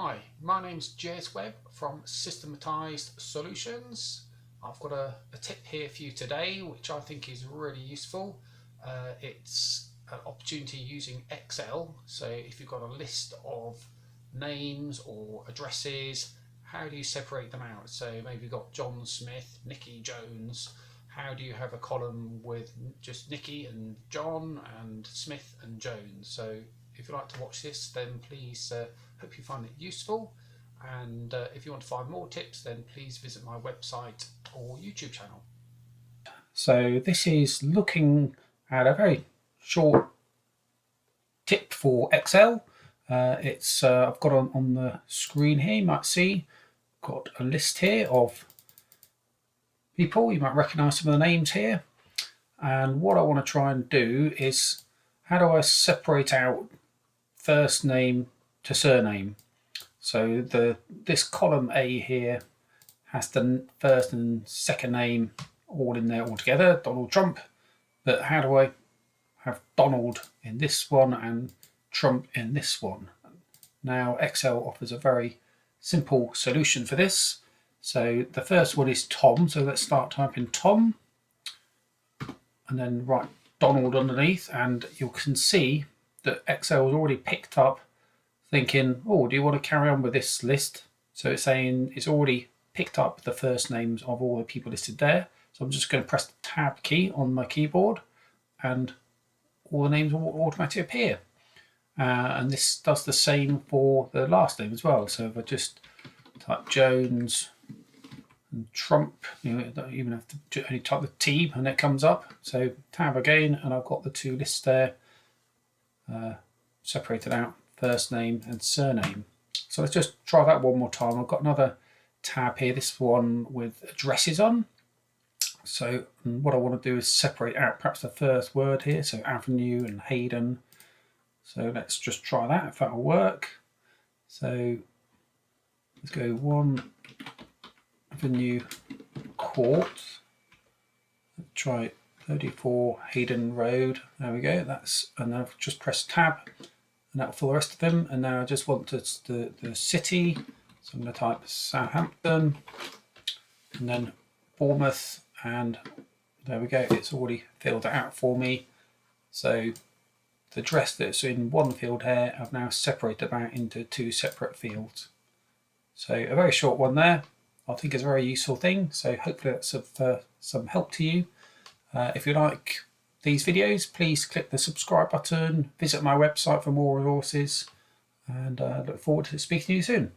Hi, my name's Jez Webb from Systematized Solutions. I've got a tip here for you today which I think is really useful. It's an opportunity using Excel. So if you've got a list of names or addresses, how do you separate them out? So maybe you've got John Smith, Nicky Jones. How do you have a column with just Nicky and John and Smith and Jones? So if you like to watch this, then please hope you find it useful. And if you want to find more tips, then please visit my website or YouTube channel. So this is looking at a very short tip for Excel. I've got on the screen here, you might see, got a list here of people. You might recognise some of the names here. And what I want to try and do is, how do I separate out first name to surname? So this column A here has the first and second name all in there all together, Donald Trump. But how do I have Donald in this one and Trump in this one? Now Excel offers a very simple solution for this. So the first one is Tom. So let's start typing Tom and then write Donald underneath, and you can see that Excel has already picked up thinking, oh, do you want to carry on with this list? So it's saying it's already picked up the first names of all the people listed there. So I'm just going to press the Tab key on my keyboard and all the names will automatically appear. And this does the same for the last name as well. So if I just type Jones and Trump, I don't even have to only type the T and it comes up. So Tab again, and I've got the two lists there separated out, first name and surname. So let's just try that one more time. I've got another tab here, this one with addresses on. So what I want to do is separate out perhaps the first word here, so Avenue and Hayden. So let's just try that, if that will work. So let's go 1 Avenue Court. Let's try 34 Hayden Road. There we go. And I've just pressed Tab, and that'll fill the rest of them. And now I just want the city. So I'm going to type Southampton, and then Bournemouth, and there we go. It's already filled it out for me. So the address that's in one field here, I've now separated out into two separate fields. So a very short one there. I think it's a very useful thing. So hopefully that's of some help to you. If you like these videos, please click the subscribe button, visit my website for more resources, and look forward to speaking to you soon.